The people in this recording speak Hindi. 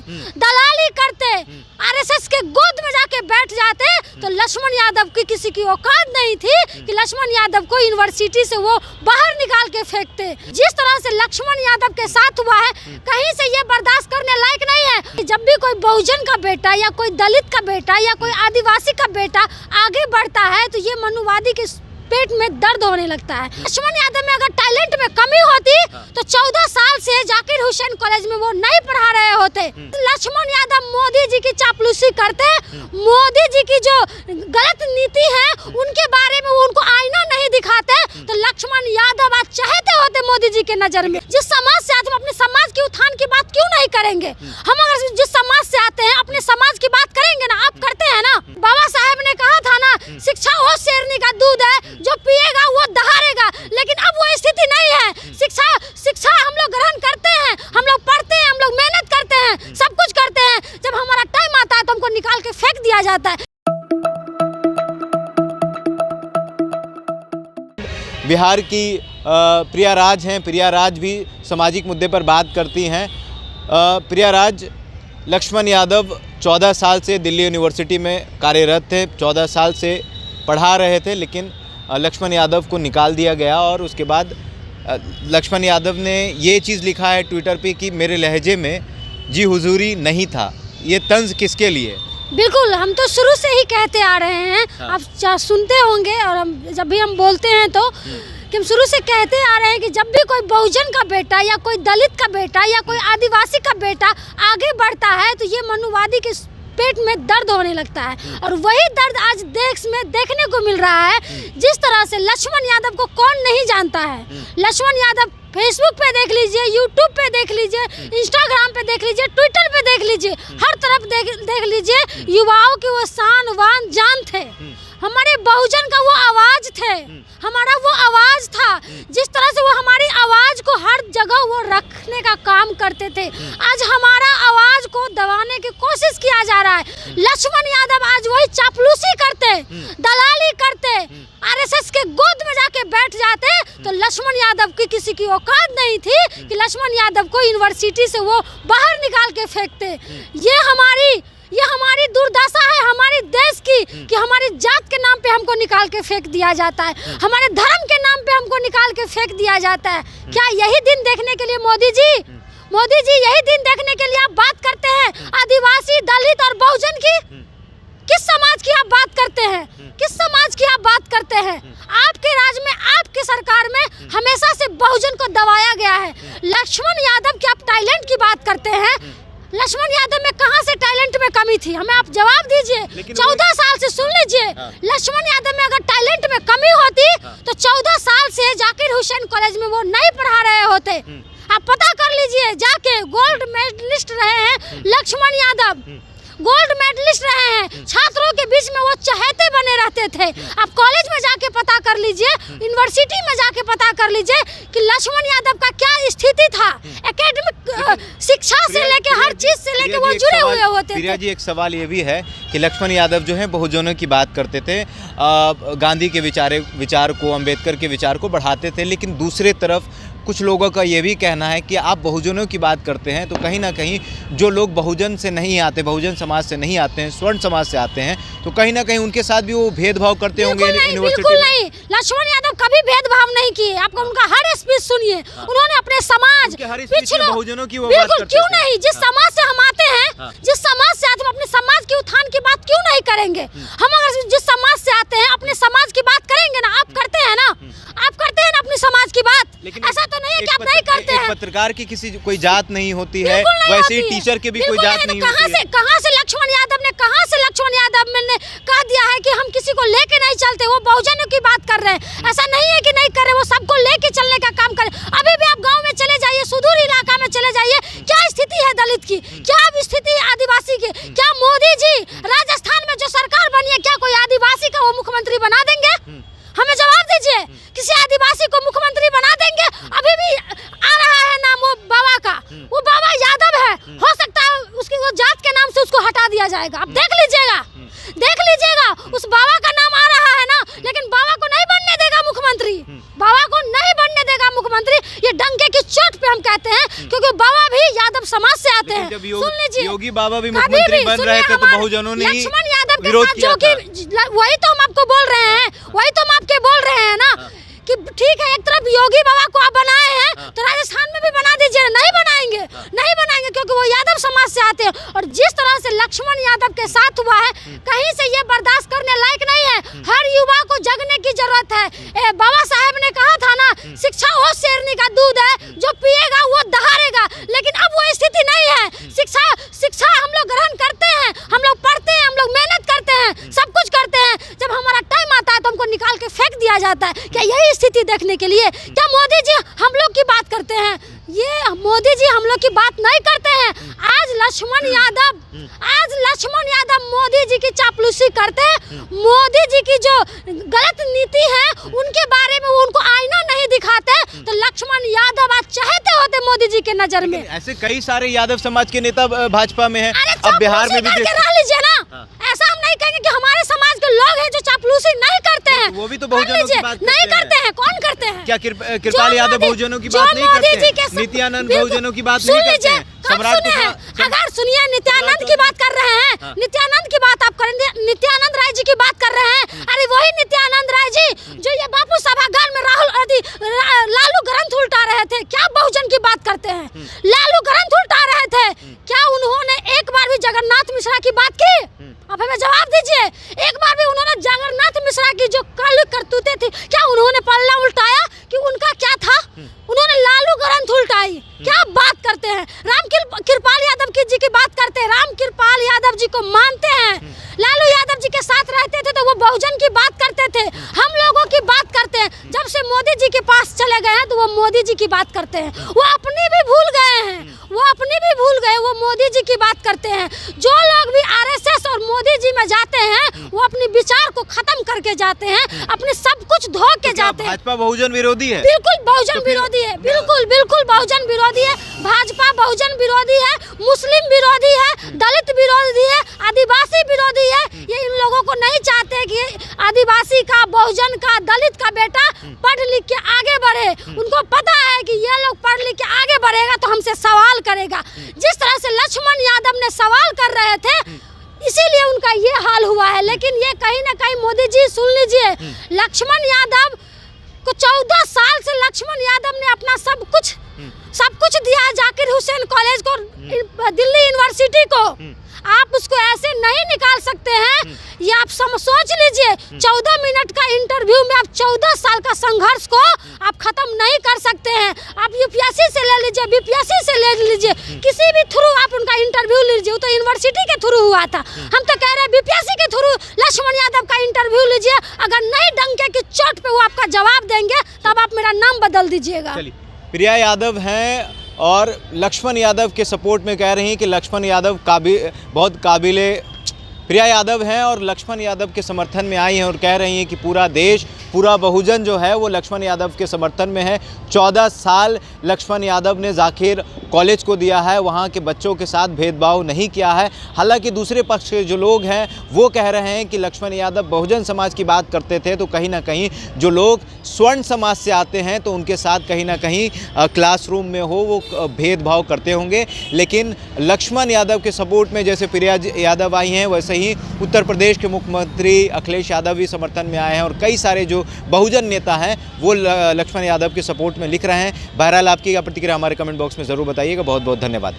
दलाली करते, आरएसएस के गोद में जाके बैठ जाते, तो लक्ष्मण यादव की किसी की औकात नहीं थी कि लक्ष्मण यादव को यूनिवर्सिटी से वो बाहर निकाल के फेंकते। जिस तरह से लक्ष्मण यादव के साथ हुआ है, कहीं से ये बर्दाश्त करने लायक नहीं है। जब भी कोई बहुजन का बेटा या कोई दलित का बेटा या कोई आदिवासी का बेटा आगे बढ़ता है, तो ये मनुवादी के पेट में दर्द होने लगता है। लक्ष्मण यादव में अगर टैलेंट में कमी होती तो 14 साल से जाकिर हुसैन कॉलेज में वो नहीं पढ़ा रहे होते। लक्ष्मण यादव मोदी जी की चापलूसी करते, मोदी जी की जो गलत नीति है उनके बारे में वो उनको आईना नहीं दिखाते, तो लक्ष्मण यादव आज चाहते होते मोदी जी के नजर में। जिस समाज से आते हैं, अपने समाज के उत्थान की बात क्यों नहीं करेंगे? हम अगर जिस समाज से आते हैं अपने समाज की बात करेंगे ना, आप करते हैं ना। बाबा साहेब ने कहा था ना, शिक्षा वो शेरनी का दूध है, जो पिएगा वो दहाड़ेगा। लेकिन अब वो स्थिति नहीं है। शिक्षा हम लोग ग्रहण करते हैं, हम लोग पढ़ते हैं, हम लोग मेहनत करते हैं, सब कुछ करते हैं। जब हमारा टाइम आता है तो हमको निकाल के फेंक दिया जाता है। बिहार की प्रिया राज हैं। प्रिया राज भी सामाजिक मुद्दे पर बात करती हैं। प्रिया राज, लक्ष्मण यादव 14 साल से दिल्ली यूनिवर्सिटी में कार्यरत थे, 14 साल से पढ़ा रहे थे, लेकिन लक्ष्मण यादव को निकाल दिया गया। और उसके बाद लक्ष्मण यादव ने ये चीज़ लिखा है ट्विटर पे कि मेरे लहजे में जी हुजूरी नहीं था। ये तंज किसके लिए? बिल्कुल, हम तो शुरू से ही कहते आ रहे हैं। हाँ। आप सुनते होंगे, और हम जब भी हम बोलते हैं तो कि हम शुरू से कहते आ रहे हैं कि जब भी कोई बहुजन का बेटा या कोई दलित का बेटा या कोई आदिवासी का बेटा आगे बढ़ता है, तो ये मनुवादी के पेट में दर्द होने लगता है। और वही दर्द आज देश में देखने को मिल रहा है। जिस तरह से लक्ष्मण यादव को कौन नहीं जानता है। लक्ष्मण यादव फेसबुक पे देख लीजिए, यूट्यूब पे देख लीजिए, इंस्टाग्राम पे देख लीजिए, ट्विटर पे देख लीजिए, हर तरफ देख लीजिए, युवाओं की वो शान वान जान थे। हमारे बहुजन का वो आवाज थे, हमारा वो आवाज था। जिस तरह से वो हमारी आवाज को हर जगह वो रखने का काम करते थे, आज हमारा आवाज को दबाने की कोशिश किया जा रहा है। लक्ष्मण यादव आज वही चापलूसी करते, दलाली करते, आरएसएस के गोद में जाके बैठ जाते, तो लक्ष्मण यादव की किसी की औकात नहीं थी कि लक्ष्मण यादव को यूनिवर्सिटी से वो बाहर निकाल के फेंकते। ये हमारी दुर्दशा है हमारे देश की कि हमारी जात के नाम पे हमको निकाल के फेंक दिया जाता है, हमारे धर्म के नाम पे हमको निकाल के फेंक दिया जाता है। क्या यही दिन देखने के लिए मोदी जी यही दिन देखने के लिए आप बात करते हैं आदिवासी, दलित और बहुजन की? किस समाज की आप बात करते हैं? किस समाज की आप बात करते हैं? आपके राज में, आपकी सरकार में हमेशा से बहुजन को दबाया गया है। लक्ष्मण यादव की आप टैलेंट की बात करते हैं, लक्ष्मण यादव में कहां से टैलेंट में कमी थी? हमें आप जवाब दीजिए। 14 साल से सुन लीजिए, लक्ष्मण यादव में अगर टैलेंट में कमी होती तो 14 साल से जाकिर हुसैन कॉलेज में वो नहीं पढ़ा रहे होते। आप पता कर लीजिए जाके, गोल्ड मेडलिस्ट रहे हैं लक्ष्मण यादव, गोल्ड मेडलिस्ट रहे हैं। छात्रों के बीच में वो चहेते बने रहते थे। आप कॉलेज में जाके पता कर लीजिए, यूनिवर्सिटी में जाके पता कर लीजिए कि लक्ष्मण यादव का क्या स्थिति था। एकेडमिक शिक्षा से लेके हर चीज से लेके वो जुड़े हुए होते थे। प्रिया जी, एक सवाल ये भी है कि लक्ष्मण यादव जो है बहुजनों की बात करते थे, गांधी के विचार को, अंबेडकर के विचार को बढ़ाते थे, लेकिन दूसरे तरफ कुछ लोगों का ये भी कहना है कि आप बहुजनों की बात करते हैं तो कहीं ना कहीं जो लोग बहुजन से नहीं आते, बहुजन समाज से नहीं आते हैं, स्वर्ण समाज से आते हैं, तो कहीं ना कहीं उनके साथ भी वो भेदभाव करते होंगे यूनिवर्सिटी में। बिल्कुल नहीं, लक्ष्मण यादव कभी भेदभाव नहीं किए। आपको उनका हर स्पीच सुनिए, उन्होंने अपने समाज पिछड़ों बहुजनों की वो बिल्कुल बात करते क्यों थे। नहीं, जिस समाज से हम आते हैं, जिस समाज से आते हैं, अपने समाज के उत्थान की बात क्यों नहीं करेंगे? हम अगर जिस समाज से आते हैं अपने समाज की बात करेंगे ना, आप करते हैं ना, आप करते हैं ना अपने समाज की बात। ऐसा तो नहीं है कि आप नहीं करते हैं। पत्रकार की कोई जात नहीं होती है, वैसे ही टीचर की भी कोई जात नहीं होती है। कहां से लक्ष्मण यादव ने कह दिया है कि हम किसी को लेके नहीं चलते? वो बहुजनों की बात कर रहे हैं। ऐसा नहीं है कि नहीं कर रहे, वो सबको लेके चलने का काम कर। अभी भी आप गाँव में चले जाइए, सुदूर इलाका में चले जाइए, क्या स्थिति है दलित की, क्या स्थिति है आदिवासी की? क्या मोदी जी राजस्थान में जो सरकार बनी है, क्या कोई आदिवासी का वो मुख्यमंत्री बना देंगे? हमें जवाब दीजिए, किसी आदिवासी को मुख्यमंत्री बना देंगे? अभी भी आ रहा है नाम वो बाबा का, वो बाबा यादव है, हो सकता है उसकी वो जात के नाम से उसको हटा दिया जाएगा। आप देख लीजिएगा उस बाबा का नाम आ रहा है ना, लेकिन बाबा को नहीं बनने देगा मुख्यमंत्री, बाबा को नहीं बनने देगा मुख्यमंत्री। ये डंके की चोट पे हम कहते हैं, क्योंकि बाबा भी यादव समाज से आते हैं। जब सुन लीजिए, योगी बाबा भी कभी मुख्यमंत्री भी बन सुनिए, रहे थे तो हमारे बहुजनों ने ही लक्ष्मण यादव के विरोध साथ किया जो था। कि वही तो हम आपको बोल रहे हैं, वही तो हम आपके बोल रहे हैं ना कि ठीक है, एक तरफ योगी बाबा को आप बनाए हैं तो राजस्थान में भी बना दीजिए। नहीं बनाएंगे, नहीं बनाएंगे, क्योंकि वो यादव समाज से आते हैं। और जिस तरह से लक्ष्मण यादव के साथ हुआ है, कहीं से ये बर्दाश्त करने लायक नहीं है। हर युवा को जगने की जरूरत है। बाबा साहेब ने कहा था ना, शिक्षा वो शेरनी का दूध है, जो पिएगा वो दहाड़ेगा। लेकिन अब वो स्थिति नहीं है। शिक्षा हम लोग ग्रहण करते हैं, हम लोग पढ़ते हैं, हम लोग मेहनत करते हैं, सब कुछ करते हैं। जब हमारा टाइम आता है तो हमको निकाल के फेंक दिया जाता है। क्या यही स्थिति देखने के लिए क्या मोदी जी हम लोग की बात करते हैं? ये मोदी जी हम लोग की बात नहीं करते हैं। आज लक्ष्मण यादव मोदी जी की चापलूसी करते हैं। मोदी जी की जो गलत नीति है उनके बारे में वो उनको आईना नहीं दिखाते, तो लक्ष्मण यादव आज चाहते होते मोदी जी के नजर में। ऐसे कई सारे यादव समाज के नेता भाजपा में हैं। अब बिहार में भी रह लीजिए ना, ऐसा हम नहीं कहेंगे कि हमारे समाज के लोग हैं जो चापलूसी नहीं करते हैं। वो भी तो बहुजनों की बात नहीं करते हैं। कौन करते हैं? क्या कृपाल यादव बहुजनों की बात नहीं करते हैं? नित्यानंद बहुजनों की बात नहीं करते हैं? अगर सुनिए, नित्यानंद की बात कर रहे हैं, नित्यानंद की बात आप करेंगे, नित्यानंद राय जी की बात कर रहे हैं। अरे वही नित्यानंद राय जी जो ये बापू सभागार में लालू ग्रंथ उल्टा रहे थे, क्या बहुजन की बात करते हैं? लालू ग्रंथ उल्टा रहे थे, क्या उन्होंने एक बार भी जगन्नाथ मिश्रा की बात की? आप हमें जवाब दीजिए। एक बार भी उन्होंने जगन्नाथ मिश्रा की जो कल करतूते थी, क्या उन्होंने पल्ला उल्टाया? कि उनका क्या था? उन्होंने लालू ग्रंथ उल्टाई। क्या बात करते हैं? कृपाल यादव जी की बात करते हैं। राम कृपाल यादव जी को मानते हैं। लालू यादव जी के साथ रहते थे तो वो बहुजन की बात करते थे, हम लोगों की बात करते हैं। जब से मोदी जी के पास चले गए हैं तो वो मोदी जी की बात करते हैं। वो अपनी भी भूल गए हैं, वो मोदी जी की बात करते हैं। जो लोग भी आरएसएस और मोदी जी में जाते हैं वो अपने विचार को खत्म करके जाते हैं, अपने सब कुछ धो के जाते हैं। भाजपा बहुजन विरोधी है? बिल्कुल बहुजन विरोधी है, बिल्कुल बहुजन विरोधी है। भाजपा बहुजन विरोधी है, मुस्लिम विरोधी है, दलित विरोधी है, आदिवासी विरोधी है। ये इन लोगों को नहीं चाहते कि आदिवासी का, बहुजन का, दलित का बेटा पढ़ लिख के आगे बढ़े। उनको पता है कि ये लोग पढ़ लिख के आगे बढ़ेगा तो हमसे सवाल करेगा। जिस तरह से लक्ष्मण यादव ने सवाल कर रहे थे, इसीलिए उनका ये हाल हुआ है। लेकिन ये कहीं ना कहीं मोदी जी सुन लीजिए, लक्ष्मण यादव को 14 साल से लक्ष्मण यादव ने अपना सब कुछ दिया है। जाकिर हुसैन कॉलेज को, दिल्ली यूनिवर्सिटी को आप उसको ऐसे नहीं निकाल सकते हैं। ये आप सोच लीजिए, 14 मिनट का इंटरव्यू में आप 14 साल का संघर्ष को आप खत्म नहीं कर सकते हैं। आप यूपीएससी से ले लीजिए, बीपीएससी से ले लीजिए, किसी भी थ्रू आप उनका इंटरव्यू लीजिए। वो तो यूनिवर्सिटी के थ्रू हुआ था, हम तो कह रहे हैं बीपीएससी के थ्रू लक्ष्मण यादव का इंटरव्यू लीजिए। अगर नहीं डंके की चोट पे वो आपका जवाब देंगे तब आप मेरा नाम बदल दीजिएगा। प्रिया यादव हैं और लक्ष्मण यादव के सपोर्ट में कह रही हैं कि लक्ष्मण यादव बहुत काबिले। प्रिया यादव हैं और लक्ष्मण यादव के समर्थन में आई हैं और कह रही हैं कि पूरा देश, पूरा बहुजन जो है वो लक्ष्मण यादव के समर्थन में है। 14 साल लक्ष्मण यादव ने जाकिर कॉलेज को दिया है, वहाँ के बच्चों के साथ भेदभाव नहीं किया है। हालांकि दूसरे पक्ष के जो लोग हैं वो कह रहे हैं कि लक्ष्मण यादव बहुजन समाज की बात करते थे, तो कहीं ना कहीं जो लोग स्वर्ण समाज से आते हैं तो उनके साथ कहीं ना कहीं क्लासरूम में हो वो भेदभाव करते होंगे। लेकिन लक्ष्मण यादव के सपोर्ट में जैसे प्रिया यादव आई हैं, वैसे ही उत्तर प्रदेश के मुख्यमंत्री अखिलेश यादव भी समर्थन में आए हैं और कई सारे जो बहुजन नेता हैं वो लक्ष्मण यादव के सपोर्ट में लिख रहे हैं। बहरहाल आपकी प्रतिक्रिया हमारे कमेंट बॉक्स में ज़रूर बताइएगा। बहुत बहुत धन्यवाद।